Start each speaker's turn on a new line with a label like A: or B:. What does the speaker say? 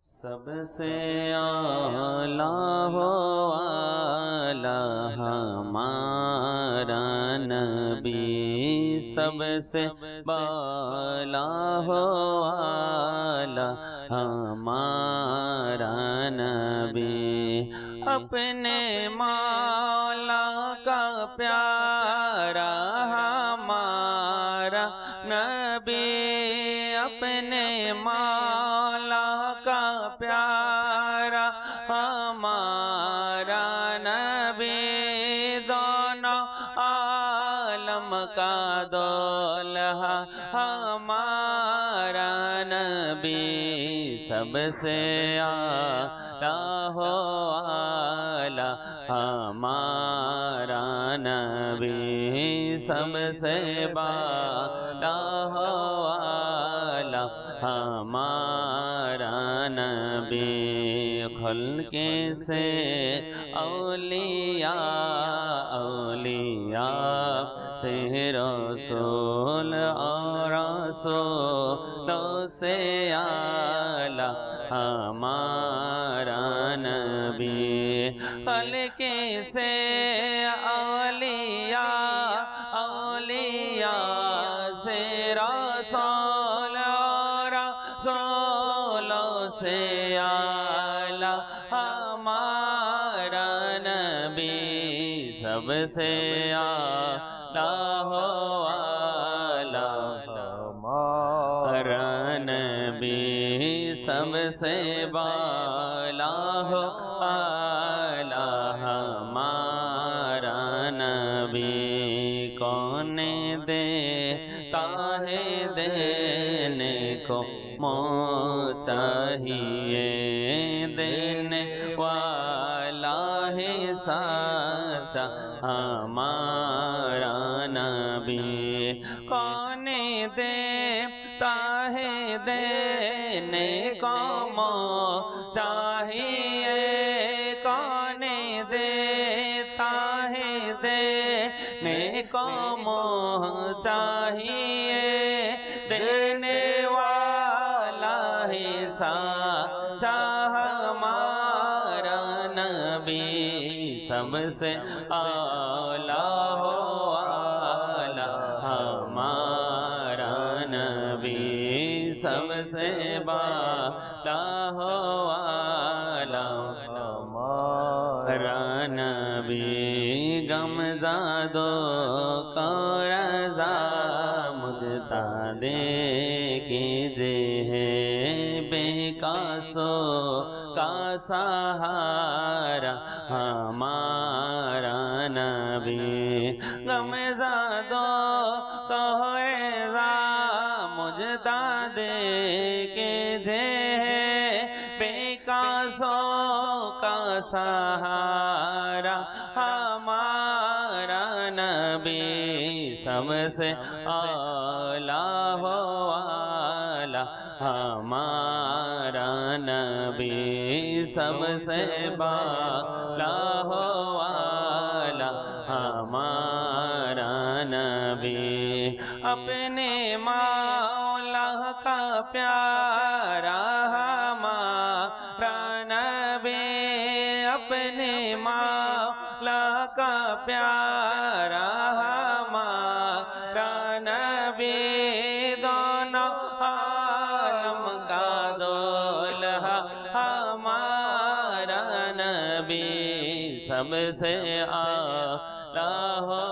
A: سب سے اعلیٰ ہو اعلیٰ ہمارا نبی، سب سے بالا ہو اعلیٰ ہمارا نبی، اپنے مولا کا پیارا ہمارا نبی، اپنے مولا کا پیارا ہمارا نبی، دونوں عالم کا دولہا ہمارا نبی، سب سے اعلیٰ ہو اعلیٰ ہمارا نبی، سب سے بالا ہو اعلیٰ ہمارا نبی، خلق سے اولیاء، اولیاء سے رسول، اور رسولوں سے اعلیٰ ہمارا نبی، خلق سے اولیاء، اولیاء سے رسول، اور رسولوں سے اعلیٰ ہمارا نبی، سب سے اعلیٰ ہو اعلیٰ ہمارا نبی، سب سے بالا ہو اعلیٰ ہمارا نبی، کون دیتا ہے دینے کو منہ چاہیے، دینے والا ہے سچا ہمارا نبی، کون دیتا ہے دینے کو منہ چاہیے، کون دیتا ہے دینے کو منہ چاہیے، دینے والا ہے سچا ہمارا نبی، سب سے اعلیٰ ہو اعلیٰ ہمارا نبی، سب سے بالا ہو اعلیٰ ہمارا نبی، غمزادوں کو رضا مجھتا دے کیجئے، بے قاسوں کا سہارا ہمارا نبی، غمزادوں کو رضا مجھتا دے کیجئے، بے قاسوں کا سہارا ہمارا نبی، سب سے اعلیٰ ہو اعلیٰ ہمارا نبی، سب سے بالا ہو اعلیٰ ہمارا نبی، اپنے مولا کا پیارا ہمارا نبی، اپنے مولا کا پیارا ہمارا نبی، دونوں عالم کا دولہا ہمارا نبی، سب سے اعلیٰ ہو